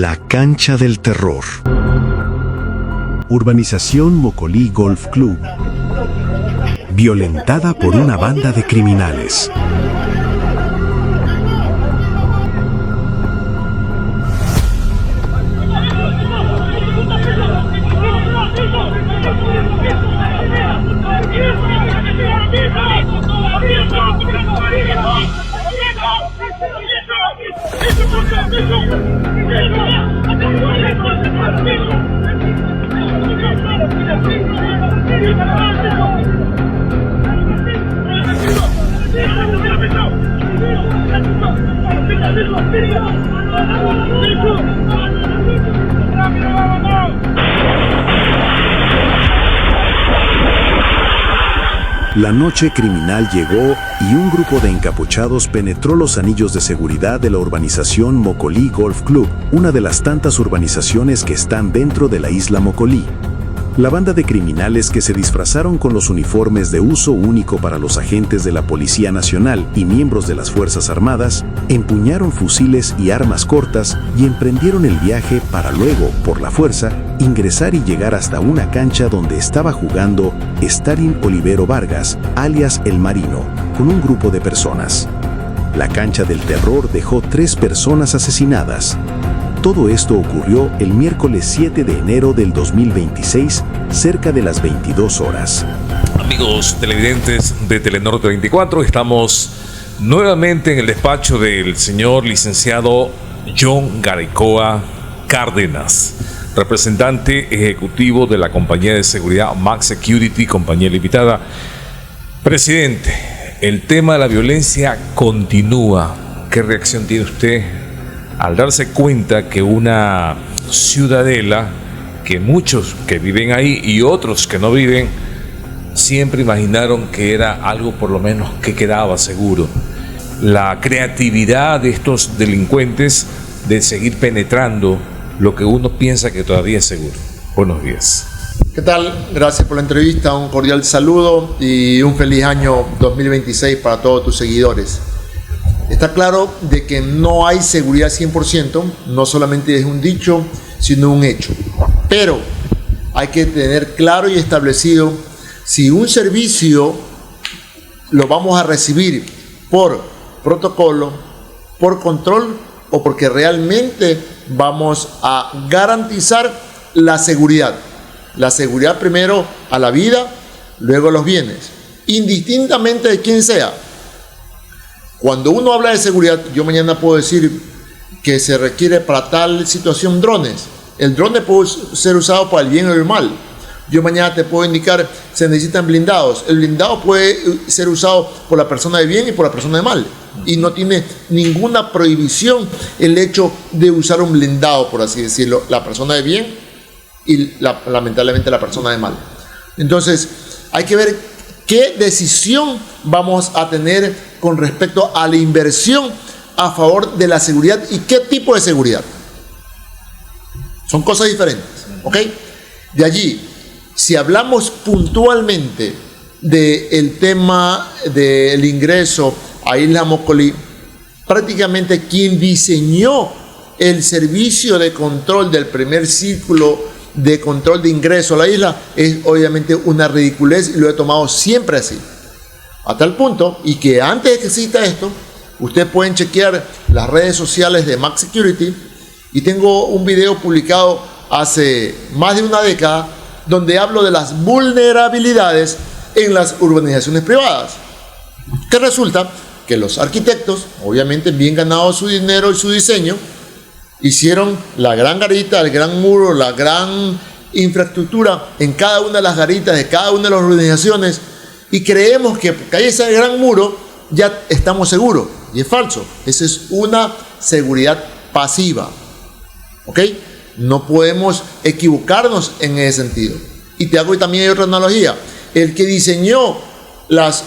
La cancha del terror. Urbanización Mocolí Golf Club. Violentada por una banda de criminales. La noche criminal llegó y un grupo de encapuchados penetró los anillos de seguridad de la urbanización Mocolí Golf Club, una de las tantas urbanizaciones que están dentro de la isla Mocolí. La banda de criminales que se disfrazaron con los uniformes de uso único para los agentes de la Policía Nacional y miembros de las Fuerzas Armadas, empuñaron fusiles y armas cortas y emprendieron el viaje para luego, por la fuerza, ingresar y llegar hasta una cancha donde estaba jugando Starin Olivero Vargas, alias El Marino, con un grupo de personas. La cancha del terror dejó 3 personas asesinadas. Todo esto ocurrió el miércoles 7 de enero del 2026, cerca de las 22 horas. Amigos televidentes de Telenorte 24, estamos nuevamente en el despacho del señor licenciado John Garicoa Cárdenas, representante ejecutivo de la compañía de seguridad Max Security, compañía limitada. Presidente, el tema de la violencia continúa. ¿Qué reacción tiene usted al darse cuenta que una ciudadela, que muchos que viven ahí y otros que no viven, siempre imaginaron que era algo por lo menos que quedaba seguro? La creatividad de estos delincuentes de seguir penetrando lo que uno piensa que todavía es seguro. Buenos días. ¿Qué tal? Gracias por la entrevista, un cordial saludo y un feliz año 2026 para todos tus seguidores. Está claro de que no hay seguridad 100%, no solamente es un dicho, sino un hecho. Pero hay que tener claro y establecido si un servicio lo vamos a recibir por protocolo, por control o porque realmente vamos a garantizar la seguridad. La seguridad primero a la vida, luego a los bienes, indistintamente de quién sea. Cuando uno habla de seguridad, yo mañana puedo decir que se requiere para tal situación drones. El drone puede ser usado para el bien o el mal. Yo mañana te puedo indicar, se necesitan blindados. El blindado puede ser usado por la persona de bien y por la persona de mal. Y no tiene ninguna prohibición el hecho de usar un blindado, por así decirlo, la persona de bien y lamentablemente la persona de mal. Entonces, hay que ver qué decisión vamos a tener con respecto a la inversión a favor de la seguridad y qué tipo de seguridad. Son cosas diferentes, ¿ok? De allí, si hablamos puntualmente del tema del ingreso a Isla Mocolí, prácticamente quien diseñó el servicio de control del primer círculo de control de ingreso a la isla es obviamente una ridiculez y lo he tomado siempre así. A tal punto, y que antes de que exista esto, ustedes pueden chequear las redes sociales de Max Security y tengo un video publicado hace más de una década donde hablo de las vulnerabilidades en las urbanizaciones privadas. Que resulta que los arquitectos, obviamente bien ganado su dinero y su diseño, hicieron la gran garita, el gran muro, la gran infraestructura en cada una de las garitas de cada una de las urbanizaciones y creemos que porque hay ese gran muro ya estamos seguros. Y es falso. Esa es una seguridad pasiva. ¿Ok? No podemos equivocarnos en ese sentido. Y te hago también otra analogía. El que diseñó las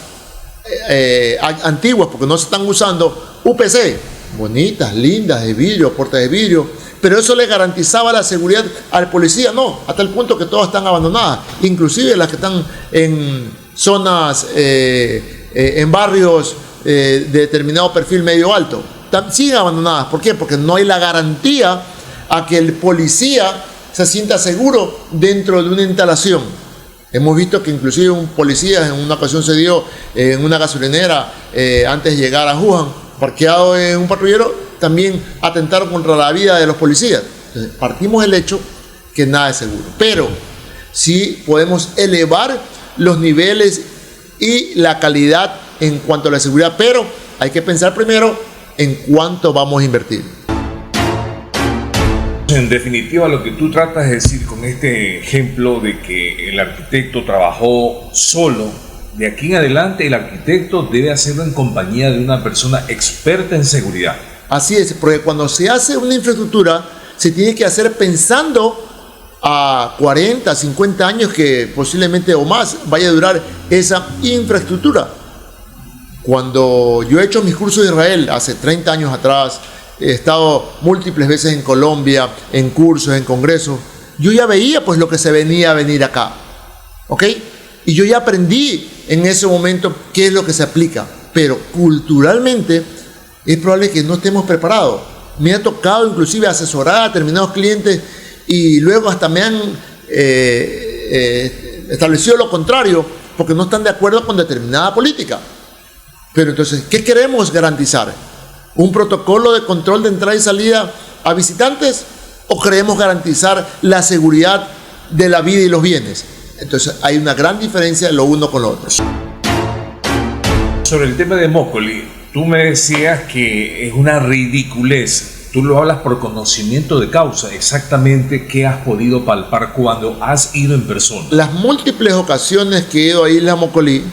antiguas, porque no se están usando, UPC, bonitas, lindas, de vidrio, puertas de vidrio, pero eso le garantizaba la seguridad al policía. No, hasta el punto que todas están abandonadas, inclusive las que están en zonas, en barrios de determinado perfil medio alto, siguen abandonadas. ¿Por qué? Porque no hay la garantía a que el policía se sienta seguro dentro de una instalación. Hemos visto que inclusive un policía en una ocasión se dio en una gasolinera antes de llegar a Wuhan, parqueado en un patrullero, también atentaron contra la vida de los policías. Entonces, partimos del hecho que nada es seguro, pero sí podemos elevar los niveles y la calidad en cuanto a la seguridad, pero hay que pensar primero en cuánto vamos a invertir. En definitiva, lo que tú tratas de decir con este ejemplo de que el arquitecto trabajó solo, de aquí en adelante el arquitecto debe hacerlo en compañía de una persona experta en seguridad. Así es, porque cuando se hace una infraestructura, se tiene que hacer pensando a 40, 50 años que posiblemente o más vaya a durar esa infraestructura. Cuando yo he hecho mis cursos de Israel hace 30 años atrás, he estado múltiples veces en Colombia, en cursos, en congresos, yo ya veía pues lo que se venía a venir acá, ¿ok? Y yo ya aprendí en ese momento qué es lo que se aplica, pero culturalmente es probable que no estemos preparados. Me ha tocado inclusive asesorar a determinados clientes y luego hasta me han establecido lo contrario porque no están de acuerdo con determinada política. Pero entonces, ¿qué queremos garantizar? ¿Un protocolo de control de entrada y salida a visitantes o queremos garantizar la seguridad de la vida y los bienes? Entonces hay una gran diferencia de lo uno con lo otro. Sobre el tema de Mócoli, tú me decías que es una ridiculez. Tú lo hablas por conocimiento de causa. Exactamente qué has podido palpar cuando has ido en persona. Las múltiples ocasiones que he ido a Isla Mocolí,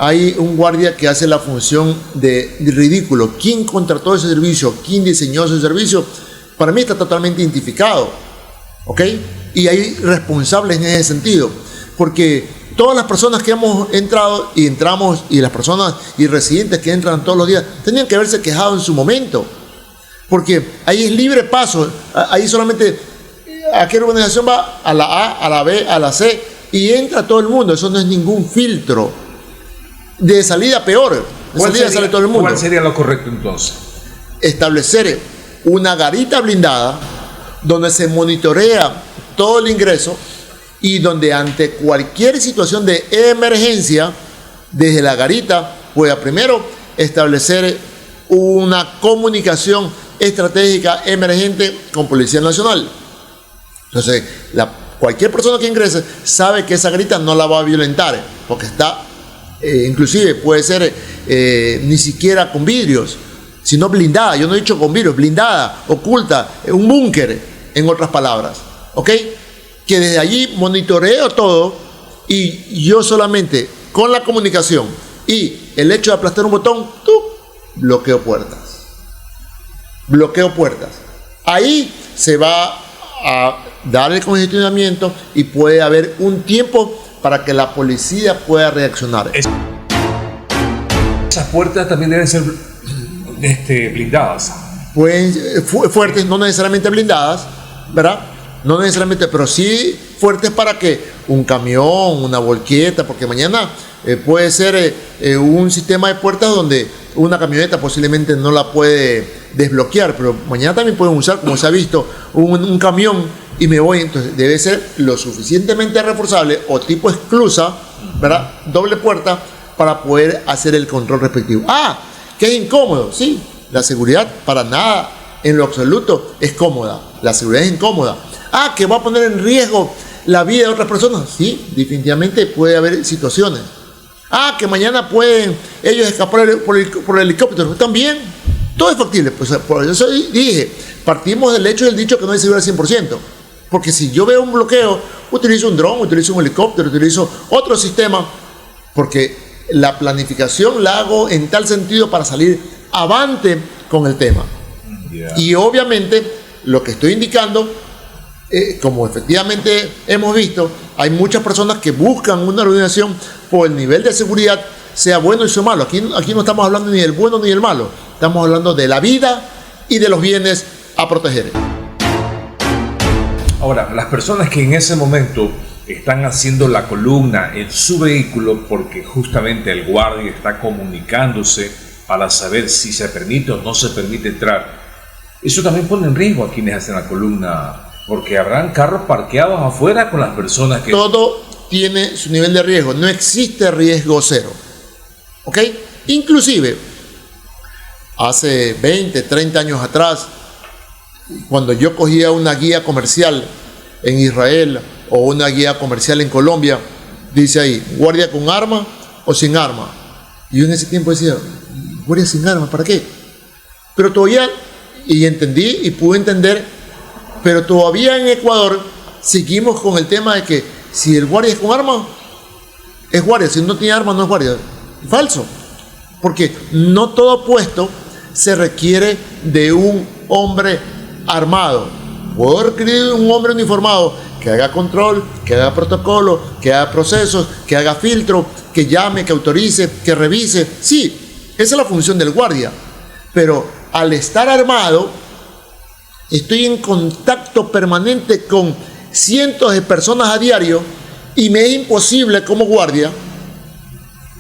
hay un guardia que hace la función de ridículo. ¿Quién contrató ese servicio? ¿Quién diseñó ese servicio? Para mí está totalmente identificado, ¿ok? Y hay responsables en ese sentido, porque todas las personas que hemos entrado y entramos, y las personas y residentes que entran todos los días, tenían que haberse quejado en su momento, porque ahí es libre paso, ahí solamente aquella organización va a la A, a la B, a la C, y entra todo el mundo. Eso no es ningún filtro. De salida peor, de salida sale todo el mundo. ¿Cuál sería lo correcto entonces? Establecer una garita blindada donde se monitorea todo el ingreso y donde ante cualquier situación de emergencia, desde la garita pueda primero establecer una comunicación estratégica emergente con Policía Nacional. Entonces, cualquier persona que ingrese sabe que esa garita no la va a violentar, porque está inclusive puede ser ni siquiera con vidrios, sino blindada. Yo no he dicho con vidrios, blindada, oculta, un búnker, en otras palabras, ¿ok? Que desde allí monitoreo todo y yo solamente con la comunicación y el hecho de aplastar un botón, bloqueo puertas. Bloqueo puertas. Ahí se va a dar el congestionamiento y puede haber un tiempo para que la policía pueda reaccionar. Esas puertas también deben ser blindadas. Pueden fuertes, no necesariamente blindadas, ¿verdad? No necesariamente, pero sí fuertes para que un camión, una volqueta, porque mañana puede ser un sistema de puertas donde una camioneta posiblemente no la puede desbloquear, pero mañana también pueden usar, como se ha visto, un camión y me voy. Entonces debe ser lo suficientemente reforzable o tipo esclusa, ¿verdad? Doble puerta para poder hacer el control respectivo. Que es incómodo, sí. La seguridad para nada en lo absoluto es cómoda. La seguridad es incómoda. Que va a poner en riesgo la vida de otras personas. Sí, definitivamente puede haber situaciones. Que mañana pueden ellos escapar por el helicóptero. También, todo es factible. Pues por eso dije, partimos del hecho del dicho que no hay seguridad al 100%. Porque si yo veo un bloqueo, utilizo un dron, utilizo un helicóptero, utilizo otro sistema, porque la planificación la hago en tal sentido para salir avante con el tema. Y obviamente lo que estoy indicando, como efectivamente hemos visto, hay muchas personas que buscan una organización por el nivel de seguridad, sea bueno y sea malo. Aquí no estamos hablando ni del bueno ni del malo, estamos hablando de la vida y de los bienes a proteger. Ahora, las personas que en ese momento están haciendo la columna en su vehículo porque justamente el guardia está comunicándose para saber si se permite o no se permite entrar, Eso también pone en riesgo a quienes hacen la columna, porque habrán carros parqueados afuera con las personas que... Todo tiene su nivel de riesgo, no existe riesgo cero. ¿Ok? Inclusive, hace 20, 30 años atrás, cuando yo cogía una guía comercial en Israel o una guía comercial en Colombia, dice ahí, guardia con arma o sin arma. Y yo en ese tiempo decía, guardia sin arma, ¿para qué? Pero todavía, y entendí y pude entender, pero todavía en Ecuador seguimos con el tema de que si el guardia es con arma, es guardia, si no tiene arma no es guardia. Falso, porque no todo puesto se requiere de un hombre armado. Puedo requerir de un hombre uniformado que haga control, que haga protocolo, que haga procesos, que haga filtro, que llame, que autorice, que revise. Sí, esa es la función del guardia. Pero al estar armado, estoy en contacto permanente con cientos de personas a diario y me es imposible como guardia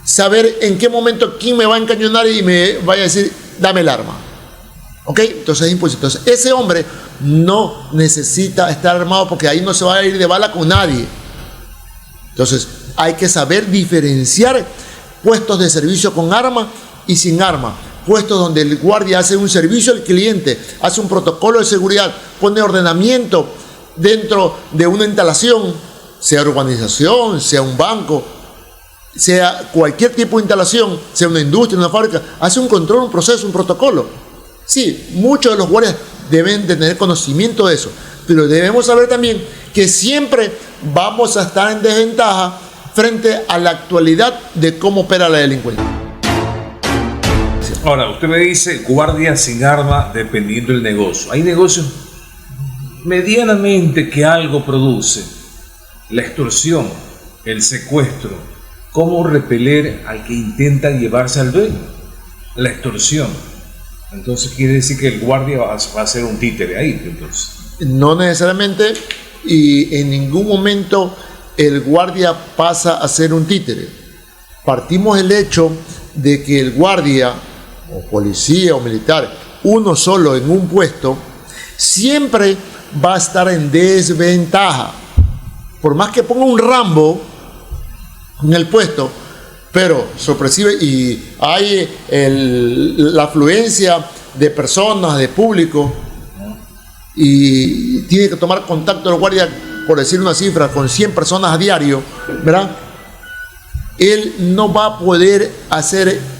saber en qué momento quién me va a encañonar y me vaya a decir, dame el arma. ¿Ok? Entonces es imposible. Entonces ese hombre no necesita estar armado porque ahí no se va a ir de bala con nadie. Entonces hay que saber diferenciar puestos de servicio con arma y sin arma. Puestos donde el guardia hace un servicio al cliente, hace un protocolo de seguridad, pone ordenamiento dentro de una instalación, sea urbanización, sea un banco, sea cualquier tipo de instalación, sea una industria, una fábrica, hace un control, un proceso, un protocolo. Sí, muchos de los guardias deben de tener conocimiento de eso, pero debemos saber también que siempre vamos a estar en desventaja frente a la actualidad de cómo opera la delincuencia. Ahora, usted me dice guardia sin arma dependiendo del negocio. Hay negocios medianamente que algo produce. La extorsión, el secuestro. ¿Cómo repeler al que intenta llevarse al dueño? La extorsión. Entonces quiere decir que el guardia va a ser un títere ahí. Entonces. No necesariamente, y en ningún momento el guardia pasa a ser un títere. Partimos del hecho de que el guardia, o policía o militar, uno solo en un puesto, siempre va a estar en desventaja. Por más que ponga un Rambo en el puesto, pero sorpresivo, y hay la afluencia de personas, de público, y tiene que tomar contacto el guardia, por decir una cifra, con 100 personas a diario, ¿verdad? Él no va a poder hacer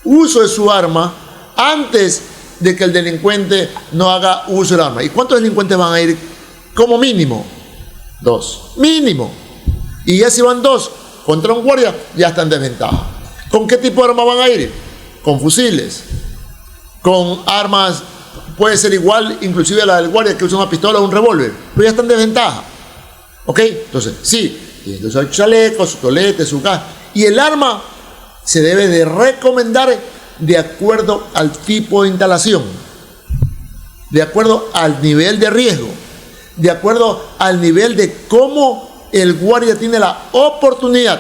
uso de su arma antes de que el delincuente no haga uso del arma. ¿Y cuántos delincuentes van a ir? Como mínimo 2, mínimo. Y ya si van 2 contra un guardia, ya está en desventaja. ¿Con qué tipo de arma van a ir? Con fusiles, con armas, puede ser igual inclusive a la del guardia que usa una pistola o un revólver, pero ya está en desventaja. ¿Ok? Entonces, sí, tiene que usar chaleco, su tolete, su gas. Y el arma se debe de recomendar de acuerdo al tipo de instalación, de acuerdo al nivel de riesgo, de acuerdo al nivel de cómo el guardia tiene la oportunidad,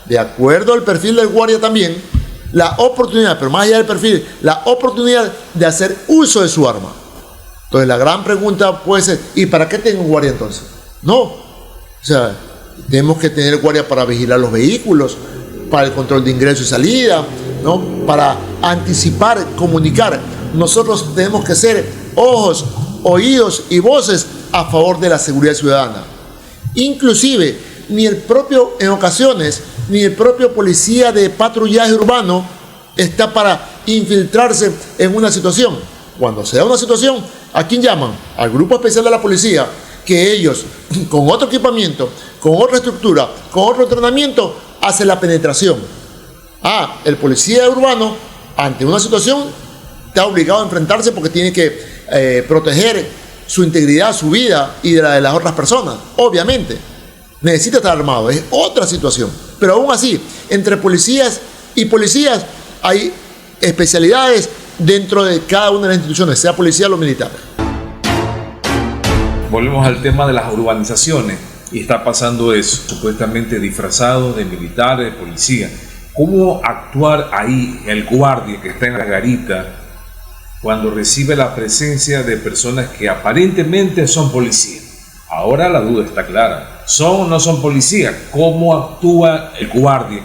de acuerdo al perfil del guardia también, la oportunidad, pero más allá del perfil, la oportunidad de hacer uso de su arma. Entonces la gran pregunta puede ser, ¿y para qué tengo un guardia entonces? No, o sea, tenemos que tener guardia para vigilar los vehículos, para el control de ingreso y salida, ¿no? Para anticipar, comunicar. Nosotros tenemos que ser ojos, oídos y voces a favor de la seguridad ciudadana. Inclusive, en ocasiones, ni el propio policía de patrullaje urbano está para infiltrarse en una situación. Cuando se da una situación, ¿a quién llaman? Al grupo especial de la policía, que ellos, con otro equipamiento, con otra estructura, con otro entrenamiento, hacen la penetración. El policía urbano, ante una situación, está obligado a enfrentarse porque tiene que proteger su integridad, su vida y de la de las otras personas, obviamente. Necesita estar armado, es otra situación. Pero aún así, entre policías y policías hay especialidades dentro de cada una de las instituciones, sea policial o militar. Volvemos al tema de las urbanizaciones y está pasando eso, supuestamente disfrazado de militar, de policía. ¿Cómo actuar ahí el guardia que está en la garita cuando recibe la presencia de personas que aparentemente son policías? Ahora la duda está clara. ¿Son o no son policías? ¿Cómo actúa el guardia?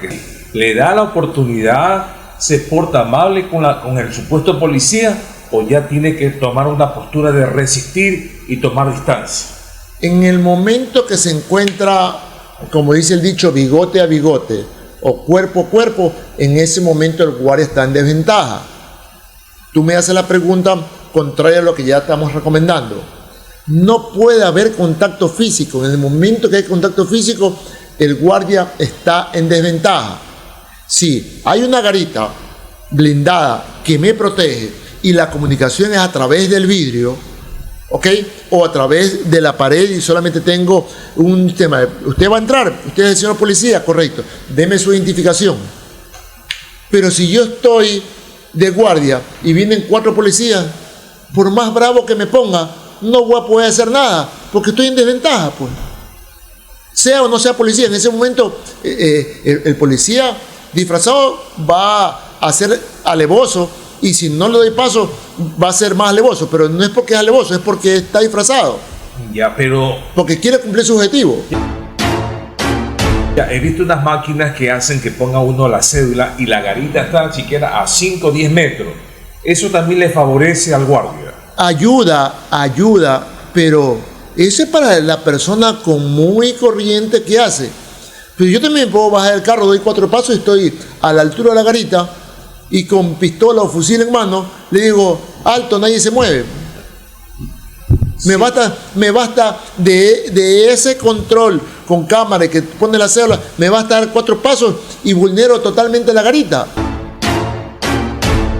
¿Le da la oportunidad? ¿Se porta amable con el supuesto policía? ¿O ya tiene que tomar una postura de resistir y tomar distancia? En el momento que se encuentra, como dice el dicho, bigote a bigote o cuerpo a cuerpo, en ese momento el guardia está en desventaja. Tú me haces la pregunta contraria a lo que ya estamos recomendando. No puede haber contacto físico. En el momento que hay contacto físico, el guardia está en desventaja. Si hay una garita blindada que me protege y la comunicación es a través del vidrio, ¿ok? O a través de la pared y solamente tengo un tema. Usted va a entrar, usted es el señor policía, correcto. Deme su identificación. Pero si yo estoy de guardia y vienen 4 policías, por más bravo que me ponga, no voy a poder hacer nada, porque estoy en desventaja, pues. Sea o no sea policía, en ese momento el policía disfrazado va a ser alevoso, y si no le doy paso, va a ser más alevoso, pero no es porque es alevoso, es porque está disfrazado. Ya, pero... Porque quiere cumplir su objetivo. Ya, he visto unas máquinas que hacen que ponga uno la cédula y la garita está siquiera a 5 o 10 metros. Eso también le favorece al guardia. Ayuda, pero eso es para la persona común y corriente que hace. Pero yo también puedo bajar el carro, doy 4 pasos y estoy a la altura de la garita y con pistola o fusil en mano le digo, alto, nadie se mueve. Sí. Me basta de ese control con cámara que pone la cédula, me basta dar 4 pasos y vulnero totalmente la garita.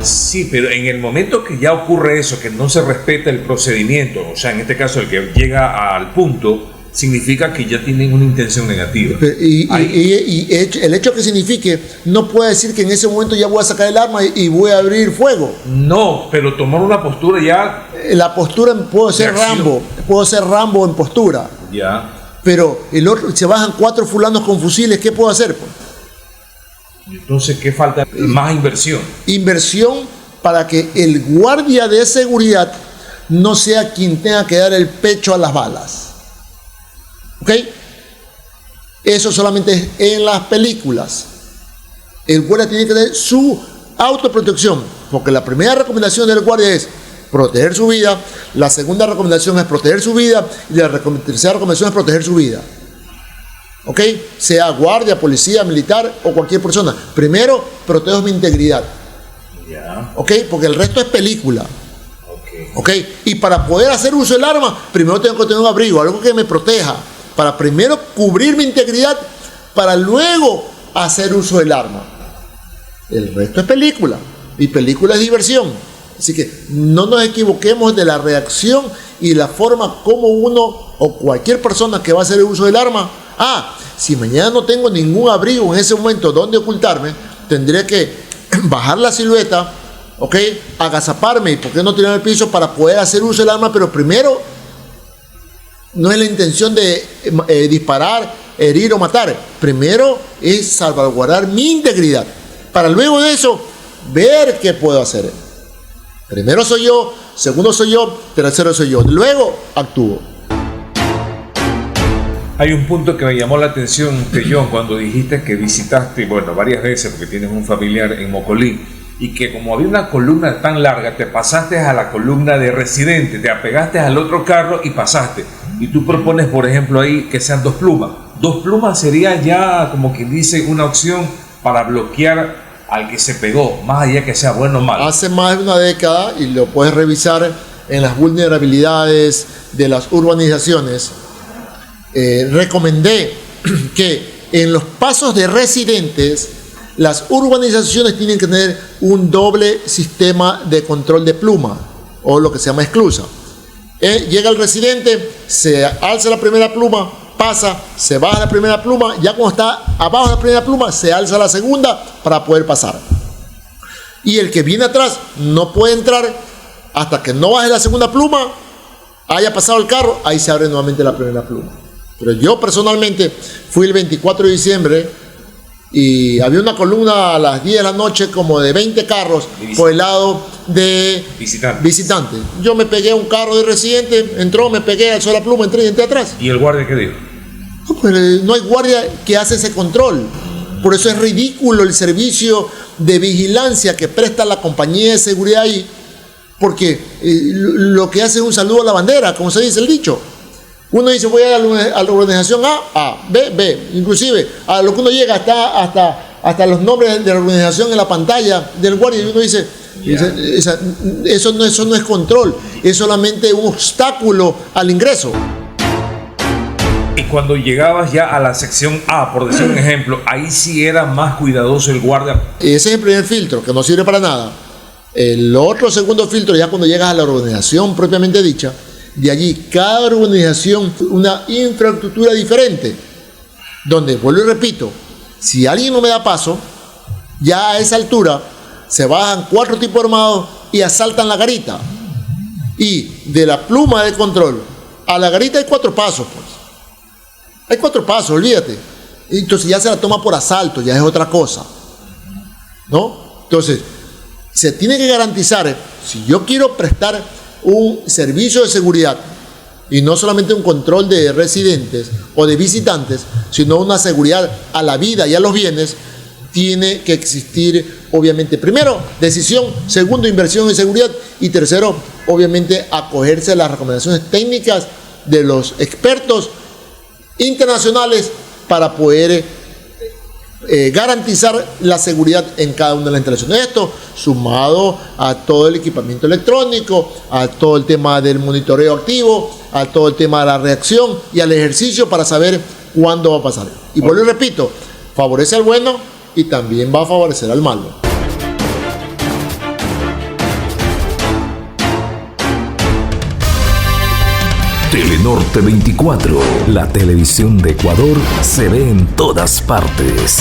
Sí, pero en el momento que ya ocurre eso, que no se respeta el procedimiento, o sea, en este caso el que llega al punto, significa que ya tienen una intención negativa. Y el hecho que signifique, no puede decir que en ese momento ya voy a sacar el arma y voy a abrir fuego. No, pero tomar una postura ya... La postura puedo ser Rambo en postura. Ya. Pero el otro, se bajan 4 fulanos con fusiles, ¿qué puedo hacer? Pues? Entonces, ¿qué falta? Más inversión. Inversión para que el guardia de seguridad no sea quien tenga que dar el pecho a las balas. ¿Ok? Eso solamente es en las películas. El guardia tiene que tener su autoprotección, porque la primera recomendación del guardia es proteger su vida, la segunda recomendación es proteger su vida y la tercera recomendación es proteger su vida. ¿Ok? Sea guardia, policía, militar o cualquier persona. Primero, protejo mi integridad. Yeah. ¿Ok? Porque el resto es película. Okay. ¿Ok? Y para poder hacer uso del arma, primero tengo que tener un abrigo, algo que me proteja. Para primero cubrir mi integridad, para luego hacer uso del arma. El resto es película. Y película es diversión. Así que no nos equivoquemos de la reacción y la forma como uno o cualquier persona que va a hacer uso del arma. Si mañana no tengo ningún abrigo en ese momento donde ocultarme, tendré que bajar la silueta, ¿ok? Agazaparme y por qué no tirar el piso para poder hacer uso del arma, pero primero no es la intención de disparar, herir o matar. Primero es salvaguardar mi integridad, para luego de eso ver qué puedo hacer. Primero soy yo, segundo soy yo, tercero soy yo, luego actúo. Hay un punto que me llamó la atención, John, cuando dijiste que visitaste, bueno, varias veces, porque tienes un familiar en Mocolí, y que como había una columna tan larga, te pasaste a la columna de residente, te apegaste al otro carro y pasaste. Y tú propones, por ejemplo, ahí que sean 2 plumas. 2 plumas sería ya, como quien dice, una opción para bloquear al que se pegó, más allá que sea bueno o malo. Hace más de una década, y lo puedes revisar en las vulnerabilidades de las urbanizaciones, recomendé que en los pasos de residentes las urbanizaciones tienen que tener un doble sistema de control de pluma, o lo que se llama esclusa. Llega el residente, se alza la primera pluma, pasa, se baja la primera pluma, ya cuando está abajo de la primera pluma se alza la segunda para poder pasar. Y el que viene atrás no puede entrar hasta que no baje la segunda pluma, haya pasado el carro, ahí se abre nuevamente la primera pluma. Pero yo personalmente fui el 24 de diciembre y había una columna a las 10 de la noche como de 20 carros por el lado de visitante. Yo me pegué a un carro de residente, entró, me pegué al sola pluma, entré y entré atrás. ¿Y el guardia qué dijo? Pues no hay guardia que hace ese control. Por eso es ridículo el servicio de vigilancia que presta la compañía de seguridad ahí, porque lo que hace es un saludo a la bandera, como se dice el dicho. Uno dice voy a la organización A, B, inclusive a lo que uno llega hasta los nombres de la organización en la pantalla del guardia, y uno dice, eso no es control, es solamente un obstáculo al ingreso. Y cuando llegabas ya a la sección A, por decir un ejemplo, ahí sí era más cuidadoso el guardia. Ese es el primer filtro, que no sirve para nada. El otro segundo filtro, ya cuando llegas a la organización propiamente dicha, de allí cada organización una infraestructura diferente, donde, vuelvo y repito, si alguien no me da paso, ya a esa altura se bajan 4 tipos armados y asaltan la garita. Y de la pluma de control a la garita hay 4 pasos, pues. Hay 4 pasos, olvídate. Entonces ya se la toma por asalto, ya es otra cosa, ¿no? Entonces, se tiene que garantizar, si yo quiero prestar un servicio de seguridad, y no solamente un control de residentes o de visitantes, sino una seguridad a la vida y a los bienes, tiene que existir, obviamente, primero, decisión, segundo, inversión en seguridad, y tercero, obviamente, acogerse a las recomendaciones técnicas de los expertos internacionales para poder garantizar la seguridad en cada una de las instalaciones. Esto sumado a todo el equipamiento electrónico, a todo el tema del monitoreo activo, a todo el tema de la reacción y al ejercicio para saber cuándo va a pasar. Y vuelvo y repito, favorece al bueno y también va a favorecer al malo. Telenorte 24, la televisión de Ecuador se ve en todas partes.